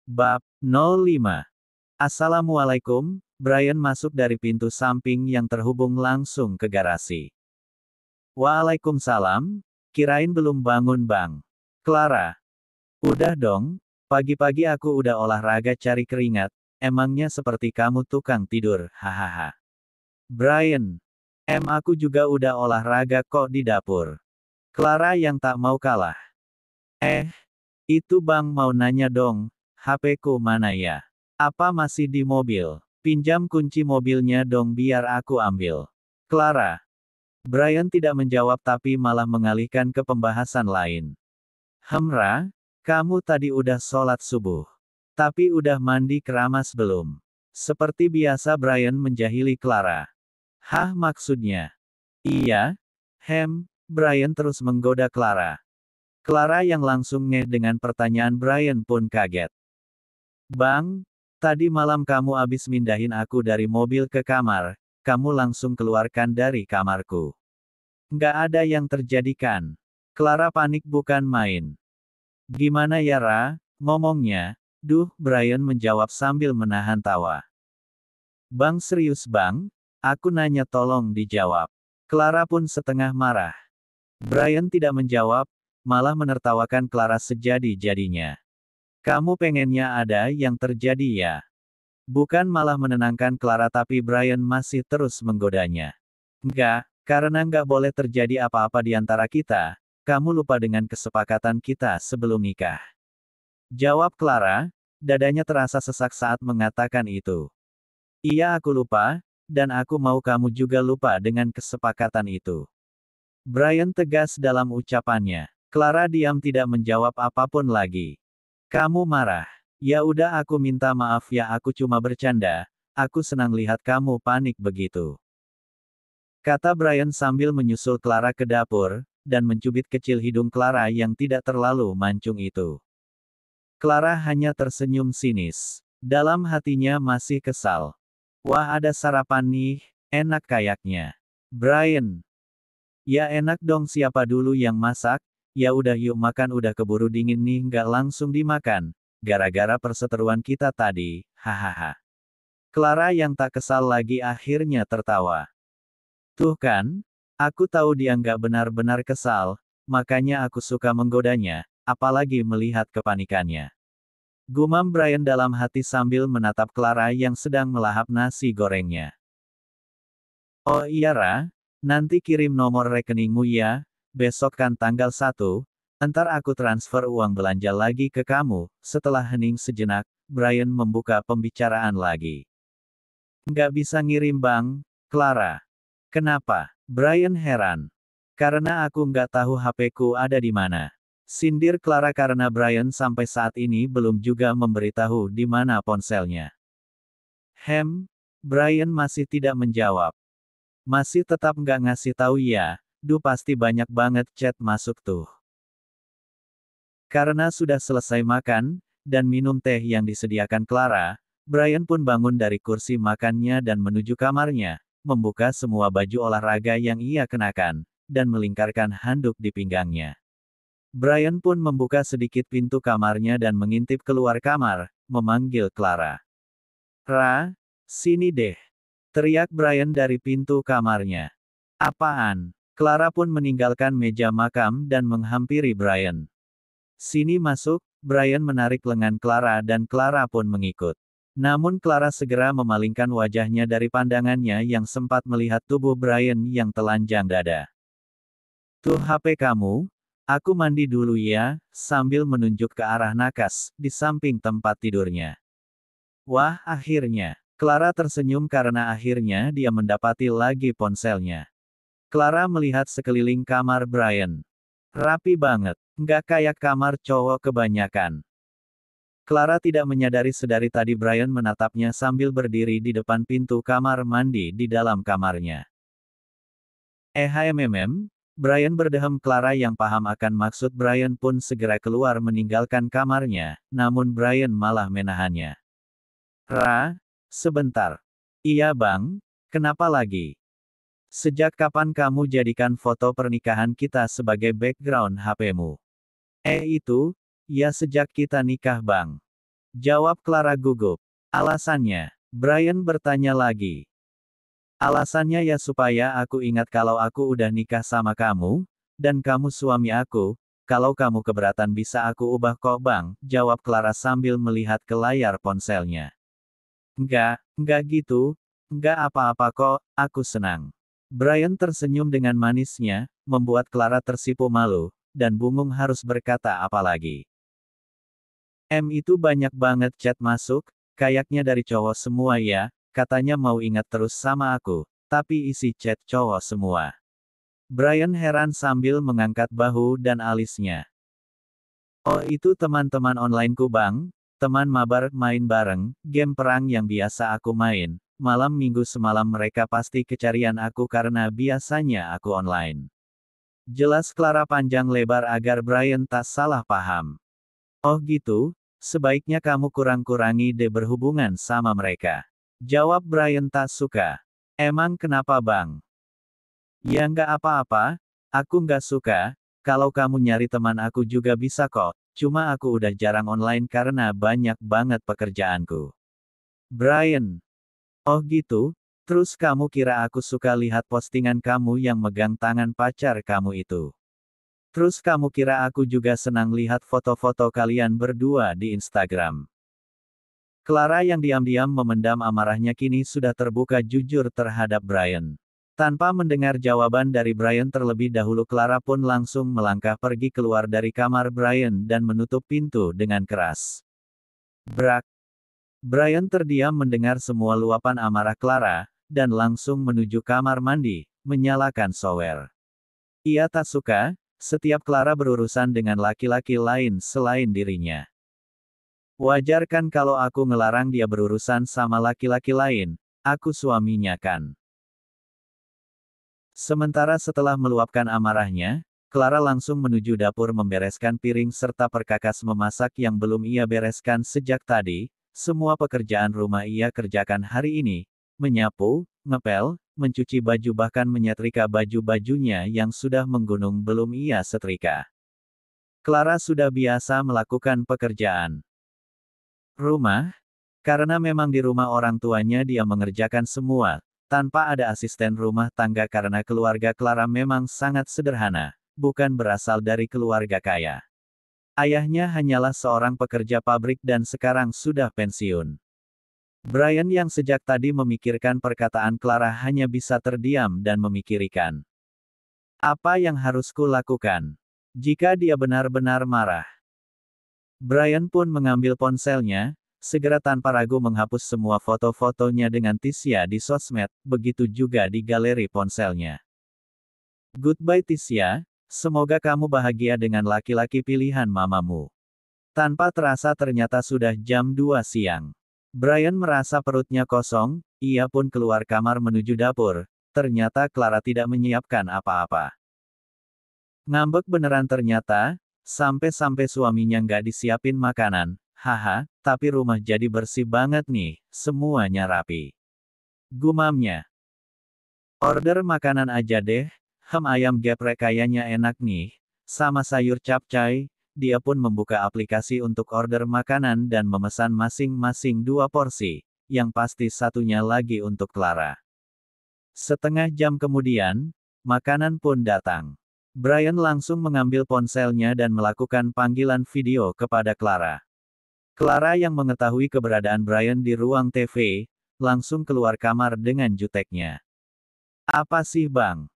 Bab 05. Assalamualaikum, Brian masuk dari pintu samping yang terhubung langsung ke garasi. Waalaikumsalam, kirain belum bangun bang. Clara. Udah dong, pagi-pagi aku udah olahraga cari keringat, emangnya seperti kamu tukang tidur, hahaha. Brian. Aku juga udah olahraga kok di dapur. Clara yang tak mau kalah. Itu bang mau nanya dong, HP-ku mana ya? Apa masih di mobil? Pinjam kunci mobilnya dong biar aku ambil. Clara. Brian tidak menjawab tapi malah mengalihkan ke pembahasan lain. Ra, kamu tadi udah sholat subuh. Tapi udah mandi keramas belum? Seperti biasa Brian menjahili Clara. Hah maksudnya? Iya? Brian terus menggoda Clara. Clara yang langsung ngeh dengan pertanyaan Brian pun kaget. Bang, tadi malam kamu abis mindahin aku dari mobil ke kamar, kamu langsung keluarkan dari kamarku. Nggak ada yang terjadi kan? Clara panik bukan main. Gimana ya Ra, ngomongnya? Duh, Brian menjawab sambil menahan tawa. Bang serius bang? Aku nanya tolong dijawab. Clara pun setengah marah. Brian tidak menjawab, malah menertawakan Clara sejadi-jadinya. Kamu pengennya ada yang terjadi ya? Bukan malah menenangkan Clara tapi Brian masih terus menggodanya. Enggak, karena nggak boleh terjadi apa-apa di antara kita, kamu lupa dengan kesepakatan kita sebelum nikah. Jawab Clara, dadanya terasa sesak saat mengatakan itu. Iya aku lupa, dan aku mau kamu juga lupa dengan kesepakatan itu. Brian tegas dalam ucapannya. Clara diam tidak menjawab apapun lagi. Kamu marah. Ya udah aku minta maaf ya aku cuma bercanda, aku senang lihat kamu panik begitu. Kata Brian sambil menyusul Clara ke dapur, dan mencubit kecil hidung Clara yang tidak terlalu mancung itu. Clara hanya tersenyum sinis. Dalam hatinya masih kesal. Wah ada sarapan nih, enak kayaknya. Brian. Ya enak dong siapa dulu yang masak? Ya udah yuk makan udah keburu dingin nih nggak langsung dimakan. Gara-gara perseteruan kita tadi, hahaha. Clara yang tak kesal lagi akhirnya tertawa. Tuh kan, aku tahu dia nggak benar-benar kesal, makanya aku suka menggodanya, apalagi melihat kepanikannya. Gumam Brian dalam hati sambil menatap Clara yang sedang melahap nasi gorengnya. Oh iya Ra, nanti kirim nomor rekeningmu ya. Besok kan tanggal 1, entar aku transfer uang belanja lagi ke kamu. Setelah hening sejenak, Brian membuka pembicaraan lagi. Nggak bisa ngirim bang, Clara. Kenapa? Brian heran. Karena aku nggak tahu HP-ku ada di mana. Sindir Clara karena Brian sampai saat ini belum juga memberitahu di mana ponselnya. Brian masih tidak menjawab. Masih tetap nggak ngasih tahu ya. Duh pasti banyak banget chat masuk tuh. Karena sudah selesai makan, dan minum teh yang disediakan Clara, Brian pun bangun dari kursi makannya dan menuju kamarnya, membuka semua baju olahraga yang ia kenakan, dan melingkarkan handuk di pinggangnya. Brian pun membuka sedikit pintu kamarnya dan mengintip keluar kamar, memanggil Clara. Ra, sini deh. Teriak Brian dari pintu kamarnya. Apaan? Clara pun meninggalkan meja makam dan menghampiri Brian. Sini masuk, Brian menarik lengan Clara dan Clara pun mengikut. Namun Clara segera memalingkan wajahnya dari pandangannya yang sempat melihat tubuh Brian yang telanjang dada. Tuh HP kamu, aku mandi dulu ya, sambil menunjuk ke arah nakas, di samping tempat tidurnya. Wah, akhirnya. Clara tersenyum karena akhirnya dia mendapati lagi ponselnya. Clara melihat sekeliling kamar Brian. Rapi banget, nggak kayak kamar cowok kebanyakan. Clara tidak menyadari sedari tadi Brian menatapnya sambil berdiri di depan pintu kamar mandi di dalam kamarnya. Brian berdehem. Clara yang paham akan maksud Brian pun segera keluar meninggalkan kamarnya, namun Brian malah menahannya. Ra, sebentar. Iya bang, kenapa lagi? Sejak kapan kamu jadikan foto pernikahan kita sebagai background HP-mu? Itu, ya sejak kita nikah bang. Jawab Clara gugup. Alasannya? Brian bertanya lagi. Alasannya ya supaya aku ingat kalau aku udah nikah sama kamu, dan kamu suami aku, kalau kamu keberatan bisa aku ubah kok bang, jawab Clara sambil melihat ke layar ponselnya. Enggak gitu, enggak apa-apa kok, aku senang. Brian tersenyum dengan manisnya, membuat Clara tersipu malu, dan bingung harus berkata apa lagi. Itu banyak banget chat masuk, kayaknya dari cowok semua ya, katanya mau ingat terus sama aku, tapi isi chat cowok semua. Brian heran sambil mengangkat bahu dan alisnya. Oh itu teman-teman onlineku bang, teman mabar main bareng, game perang yang biasa aku main, malam minggu semalam mereka pasti kecarian aku karena biasanya aku online. Jelas Clara panjang lebar agar Brian tak salah paham. Oh gitu, sebaiknya kamu kurang-kurangi deh berhubungan sama mereka. Jawab Brian tak suka. Emang kenapa bang? Ya nggak apa-apa, aku nggak suka, kalau kamu nyari teman aku juga bisa kok, cuma aku udah jarang online karena banyak banget pekerjaanku. Brian. Oh gitu, terus kamu kira aku suka lihat postingan kamu yang megang tangan pacar kamu itu. Terus kamu kira aku juga senang lihat foto-foto kalian berdua di Instagram. Clara yang diam-diam memendam amarahnya kini sudah terbuka jujur terhadap Brian. Tanpa mendengar jawaban dari Brian terlebih dahulu Clara pun langsung melangkah pergi keluar dari kamar Brian dan menutup pintu dengan keras. Brak. Brian terdiam mendengar semua luapan amarah Clara, dan langsung menuju kamar mandi, menyalakan shower. Ia tak suka, setiap Clara berurusan dengan laki-laki lain selain dirinya. Wajar kan kalau aku ngelarang dia berurusan sama laki-laki lain, aku suaminya kan. Sementara setelah meluapkan amarahnya, Clara langsung menuju dapur membereskan piring serta perkakas memasak yang belum ia bereskan sejak tadi, semua pekerjaan rumah ia kerjakan hari ini, menyapu, ngepel, mencuci baju bahkan menyetrika baju-bajunya yang sudah menggunung belum ia setrika. Clara sudah biasa melakukan pekerjaan rumah, karena memang di rumah orang tuanya dia mengerjakan semua, tanpa ada asisten rumah tangga karena keluarga Clara memang sangat sederhana, bukan berasal dari keluarga kaya. Ayahnya hanyalah seorang pekerja pabrik dan sekarang sudah pensiun. Brian yang sejak tadi memikirkan perkataan Clara hanya bisa terdiam dan memikirkan. Apa yang harus kulakukan? Jika dia benar-benar marah. Brian pun mengambil ponselnya, segera tanpa ragu menghapus semua foto-fotonya dengan Tisya di sosmed, begitu juga di galeri ponselnya. Goodbye Tisya, semoga kamu bahagia dengan laki-laki pilihan mamamu. Tanpa terasa ternyata sudah jam 2 siang. Brian merasa perutnya kosong, ia pun keluar kamar menuju dapur, ternyata Clara tidak menyiapkan apa-apa. Ngambek beneran ternyata, sampai-sampai suaminya nggak disiapin makanan, haha, tapi rumah jadi bersih banget nih, semuanya rapi. Gumamnya. Order makanan aja deh, ayam geprek kayaknya enak nih, sama sayur capcay, dia pun membuka aplikasi untuk order makanan dan memesan masing-masing 2 porsi, yang pasti satunya lagi untuk Clara. Setengah jam kemudian, makanan pun datang. Brian langsung mengambil ponselnya dan melakukan panggilan video kepada Clara. Clara yang mengetahui keberadaan Brian di ruang TV, langsung keluar kamar dengan juteknya. Apa sih bang?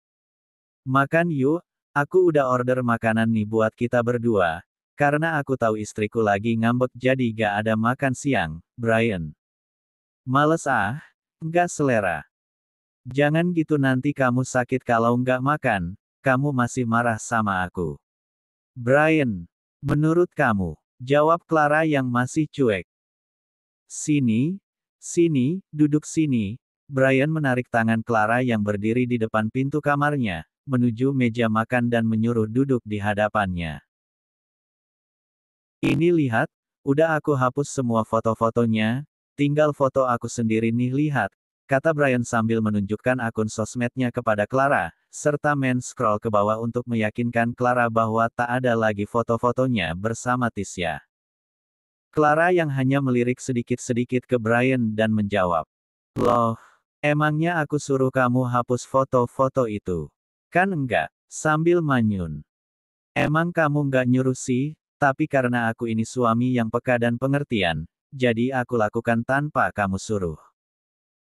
Makan yuk, aku udah order makanan nih buat kita berdua, karena aku tahu istriku lagi ngambek jadi gak ada makan siang, Brian. Males ah, nggak selera. Jangan gitu nanti kamu sakit kalau nggak makan, kamu masih marah sama aku. Brian, menurut kamu, jawab Clara yang masih cuek. Sini, sini, duduk sini. Brian menarik tangan Clara yang berdiri di depan pintu kamarnya, menuju meja makan dan menyuruh duduk di hadapannya. Ini lihat, udah aku hapus semua foto-fotonya, tinggal foto aku sendiri nih lihat, kata Brian sambil menunjukkan akun sosmednya kepada Clara, serta scroll ke bawah untuk meyakinkan Clara bahwa tak ada lagi foto-fotonya bersama Tisya. Clara yang hanya melirik sedikit-sedikit ke Brian dan menjawab. Loh, emangnya aku suruh kamu hapus foto-foto itu? Kan enggak, sambil manyun. Emang kamu nggak nyuruh sih, tapi karena aku ini suami yang peka dan pengertian, jadi aku lakukan tanpa kamu suruh.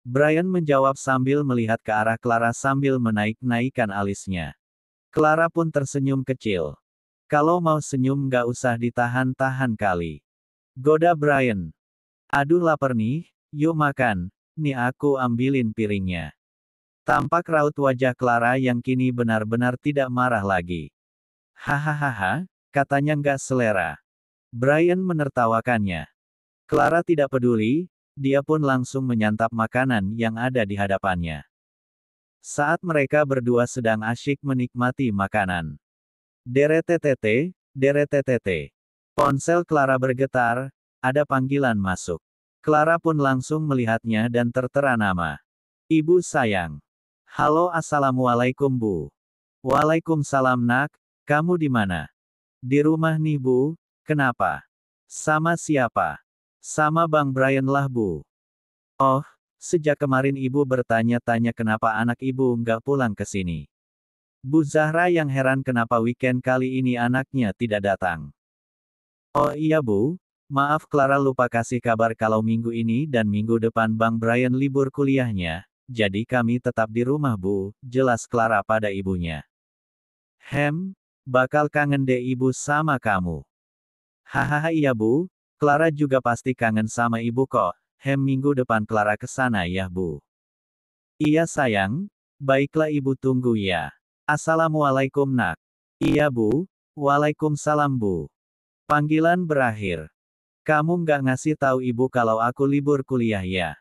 Brian menjawab sambil melihat ke arah Clara sambil menaik-naikkan alisnya. Clara pun tersenyum kecil. Kalau mau senyum nggak usah ditahan-tahan kali. Goda Brian. Aduh lapar nih, yuk makan, nih aku ambilin piringnya. Tampak raut wajah Clara yang kini benar-benar tidak marah lagi. Hahaha, katanya nggak selera. Brian menertawakannya. Clara tidak peduli, dia pun langsung menyantap makanan yang ada di hadapannya. Saat mereka berdua sedang asyik menikmati makanan. Deretetete, deretetete. Ponsel Clara bergetar, ada panggilan masuk. Clara pun langsung melihatnya dan tertera nama. Ibu sayang. Halo assalamualaikum bu. Waalaikumsalam nak, kamu di mana? Di rumah nih bu, kenapa? Sama siapa? Sama Bang Brian lah bu. Oh, sejak kemarin ibu bertanya-tanya kenapa anak ibu nggak pulang ke sini. Bu Zahra yang heran kenapa weekend kali ini anaknya tidak datang. Oh iya bu, maaf Clara lupa kasih kabar kalau minggu ini dan minggu depan Bang Brian libur kuliahnya, jadi kami tetap di rumah bu, jelas Clara pada ibunya. Bakal kangen deh ibu sama kamu. Hahaha iya bu, Clara juga pasti kangen sama ibu kok, minggu depan Clara kesana ya bu. Iya sayang, baiklah ibu tunggu ya. Assalamualaikum nak. Iya bu, waalaikumsalam bu. Panggilan berakhir. Kamu nggak ngasih tahu ibu kalau aku libur kuliah ya.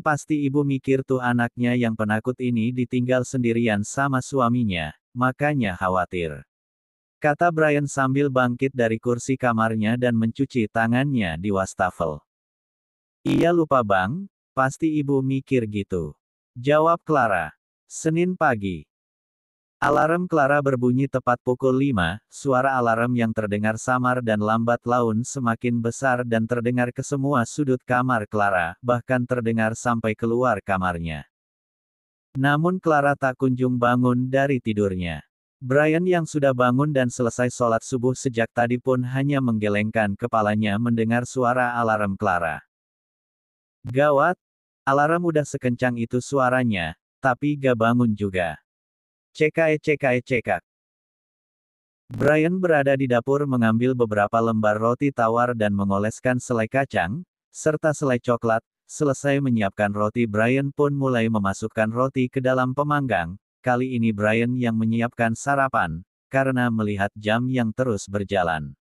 Pasti ibu mikir tuh anaknya yang penakut ini ditinggal sendirian sama suaminya, makanya khawatir. Kata Brian sambil bangkit dari kursi kamarnya dan mencuci tangannya di wastafel. Iya lupa bang, pasti ibu mikir gitu. Jawab Clara. Senin pagi. Alarm Clara berbunyi tepat pukul 5, suara alarm yang terdengar samar dan lambat laun semakin besar dan terdengar ke semua sudut kamar Clara, bahkan terdengar sampai keluar kamarnya. Namun Clara tak kunjung bangun dari tidurnya. Brian yang sudah bangun dan selesai sholat subuh sejak tadi pun hanya menggelengkan kepalanya mendengar suara alarm Clara. Gawat, alarm udah sekencang itu suaranya, tapi gak bangun juga. Cekak. Brian berada di dapur mengambil beberapa lembar roti tawar dan mengoleskan selai kacang, serta selai coklat. Selesai menyiapkan roti Brian pun mulai memasukkan roti ke dalam pemanggang. Kali ini Brian yang menyiapkan sarapan, karena melihat jam yang terus berjalan.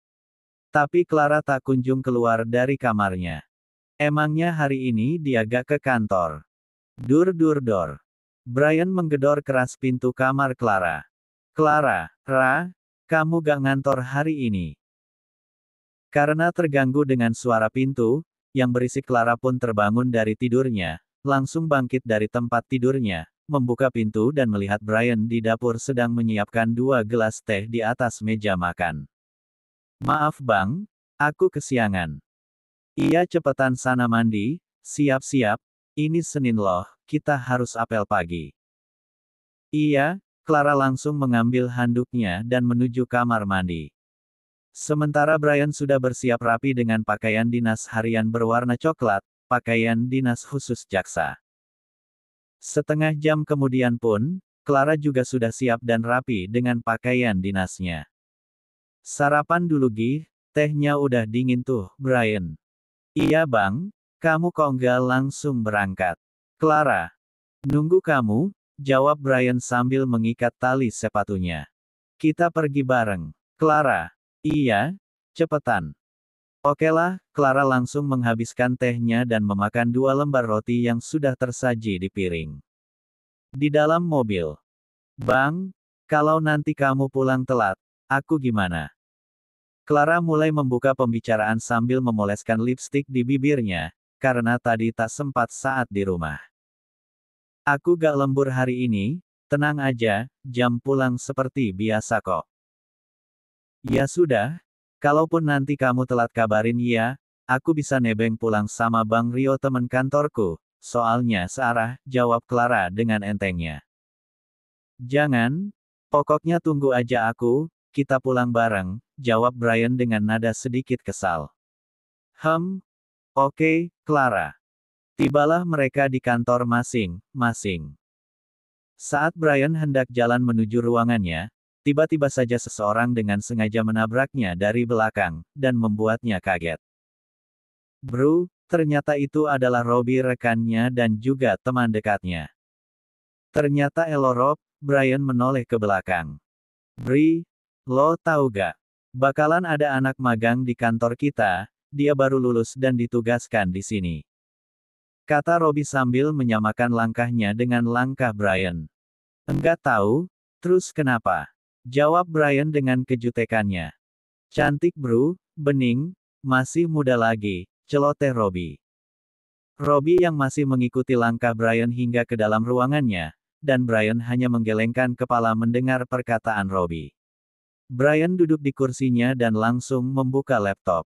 Tapi Clara tak kunjung keluar dari kamarnya. Emangnya hari ini dia gak ke kantor? Dur. Brian menggedor keras pintu kamar Clara. Clara, kamu gak ngantor hari ini? Karena terganggu dengan suara pintu, yang berisik Clara pun terbangun dari tidurnya, langsung bangkit dari tempat tidurnya, membuka pintu dan melihat Brian di dapur sedang menyiapkan 2 gelas teh di atas meja makan. Maaf bang, aku kesiangan. Iya cepetan sana mandi, siap-siap, ini Senin loh. Kita harus apel pagi. Iya, Clara langsung mengambil handuknya dan menuju kamar mandi. Sementara Brian sudah bersiap rapi dengan pakaian dinas harian berwarna coklat, pakaian dinas khusus jaksa. Setengah jam kemudian pun, Clara juga sudah siap dan rapi dengan pakaian dinasnya. Sarapan dulu Gi, tehnya udah dingin tuh, Brian. Iya bang, kamu kok nggak langsung berangkat? Clara. Nunggu kamu, jawab Brian sambil mengikat tali sepatunya. Kita pergi bareng. Clara. Iya, cepetan. Okelah, Clara langsung menghabiskan tehnya dan memakan 2 lembar roti yang sudah tersaji di piring. Di dalam mobil. Bang, kalau nanti kamu pulang telat, aku gimana? Clara mulai membuka pembicaraan sambil memoleskan lipstik di bibirnya, karena tadi tak sempat saat di rumah. Aku gak lembur hari ini, tenang aja, jam pulang seperti biasa kok. Ya sudah, kalaupun nanti kamu telat kabarin ya, aku bisa nebeng pulang sama Bang Rio temen kantorku, soalnya searah, jawab Clara dengan entengnya. Jangan, pokoknya tunggu aja aku, kita pulang bareng, jawab Brian dengan nada sedikit kesal. Oke, Clara. Tibalah mereka di kantor masing-masing. Saat Brian hendak jalan menuju ruangannya, tiba-tiba saja seseorang dengan sengaja menabraknya dari belakang, dan membuatnya kaget. Bro, ternyata itu adalah Robbie rekannya dan juga teman dekatnya. Ternyata Elorop, Brian menoleh ke belakang. Bri, lo tahu gak? Bakalan ada anak magang di kantor kita, dia baru lulus dan ditugaskan di sini. Kata Robbie sambil menyamakan langkahnya dengan langkah Brian. Enggak tahu, terus kenapa? Jawab Brian dengan kejutekannya. Cantik bro, bening, masih muda lagi, celoteh Robbie. Robbie yang masih mengikuti langkah Brian hingga ke dalam ruangannya, dan Brian hanya menggelengkan kepala mendengar perkataan Robbie. Brian duduk di kursinya dan langsung membuka laptop.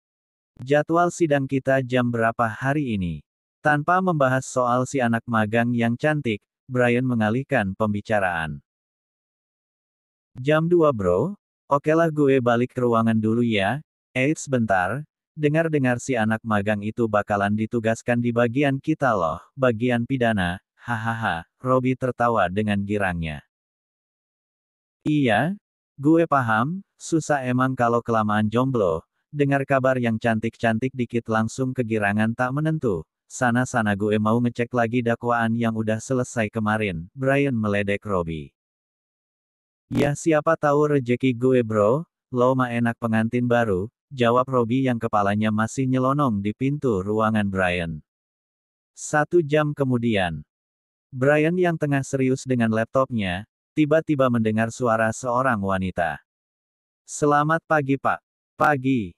Jadwal sidang kita jam berapa hari ini? Tanpa membahas soal si anak magang yang cantik, Brian mengalihkan pembicaraan. Jam 2 bro? Okelah gue balik ke ruangan dulu ya. Eits bentar, dengar-dengar si anak magang itu bakalan ditugaskan di bagian kita loh, bagian pidana. Hahaha, Robbie tertawa dengan girangnya. Iya, gue paham, susah emang kalau kelamaan jomblo. Dengar kabar yang cantik-cantik dikit langsung kegirangan tak menentu. Sana-sana gue mau ngecek lagi dakwaan yang udah selesai kemarin, Brian meledek Robbie. Ya siapa tahu rejeki gue bro, lo mah enak pengantin baru, jawab Robbie yang kepalanya masih nyelonong di pintu ruangan Brian. 1 jam kemudian. Brian yang tengah serius dengan laptopnya, tiba-tiba mendengar suara seorang wanita. Selamat pagi pak. Pagi.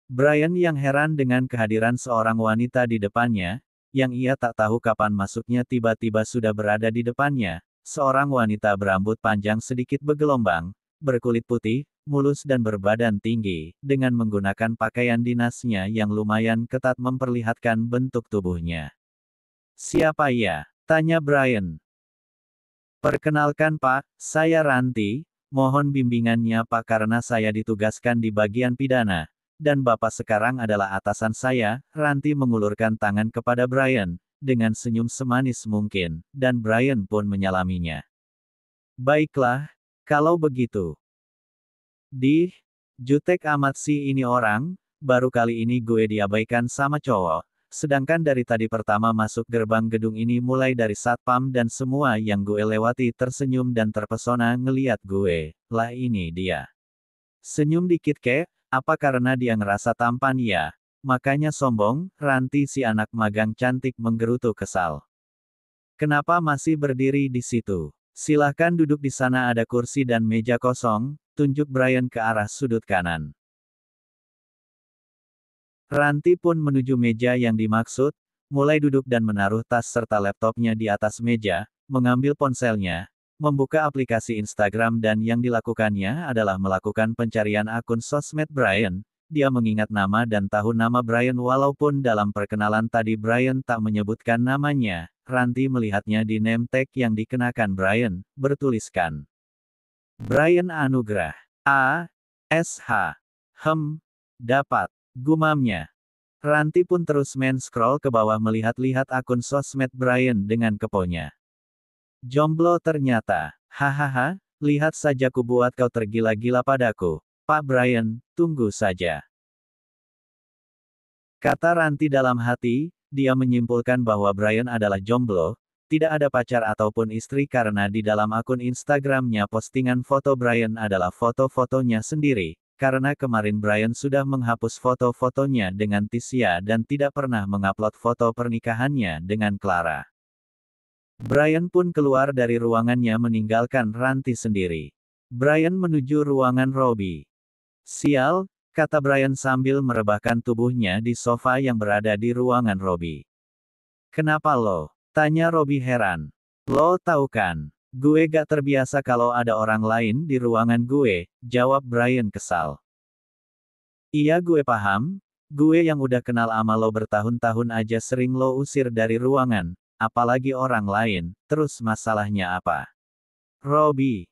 Brian yang heran dengan kehadiran seorang wanita di depannya, yang ia tak tahu kapan masuknya tiba-tiba sudah berada di depannya, seorang wanita berambut panjang sedikit bergelombang, berkulit putih, mulus dan berbadan tinggi, dengan menggunakan pakaian dinasnya yang lumayan ketat memperlihatkan bentuk tubuhnya. Siapa ia? Tanya Brian. Perkenalkan Pak, saya Ranti, mohon bimbingannya Pak karena saya ditugaskan di bagian pidana, dan Bapak sekarang adalah atasan saya, Ranti mengulurkan tangan kepada Brian, dengan senyum semanis mungkin, dan Brian pun menyalaminya. Baiklah, kalau begitu. Jutek amat sih ini orang, baru kali ini gue diabaikan sama cowok. Sedangkan dari tadi pertama masuk gerbang gedung ini mulai dari satpam dan semua yang gue lewati tersenyum dan terpesona ngeliat gue, lah ini dia. Senyum dikit kek, apa karena dia ngerasa tampan ya? Makanya sombong, Ranti si anak magang cantik menggerutu kesal. Kenapa masih berdiri di situ? Silahkan duduk di sana ada kursi dan meja kosong, tunjuk Brian ke arah sudut kanan. Ranti pun menuju meja yang dimaksud, mulai duduk dan menaruh tas serta laptopnya di atas meja, mengambil ponselnya, membuka aplikasi Instagram dan yang dilakukannya adalah melakukan pencarian akun sosmed Brian. Dia mengingat nama dan tahun nama Brian walaupun dalam perkenalan tadi Brian tak menyebutkan namanya, Ranti melihatnya di name tag yang dikenakan Brian, bertuliskan Brian Anugrah. A.S.H. Dapat. Gumamnya. Ranti pun terus scroll ke bawah melihat-lihat akun sosmed Brian dengan keponya. Jomblo ternyata. Hahaha, lihat saja ku buat kau tergila-gila padaku. Pak Brian, tunggu saja. Kata Ranti dalam hati, dia menyimpulkan bahwa Brian adalah jomblo, tidak ada pacar ataupun istri karena di dalam akun Instagramnya postingan foto Brian adalah foto-fotonya sendiri. Karena kemarin Brian sudah menghapus foto-fotonya dengan Tisya dan tidak pernah mengupload foto pernikahannya dengan Clara. Brian pun keluar dari ruangannya meninggalkan Ranti sendiri. Brian menuju ruangan Robbie. Sial, kata Brian sambil merebahkan tubuhnya di sofa yang berada di ruangan Robbie. Kenapa lo? Tanya Robbie heran. Lo tahu kan? Gue gak terbiasa kalau ada orang lain di ruangan gue, jawab Brian kesal. Iya gue paham, Gue yang udah kenal ama lo bertahun-tahun aja sering lo usir dari ruangan, apalagi orang lain, terus masalahnya apa? Robby,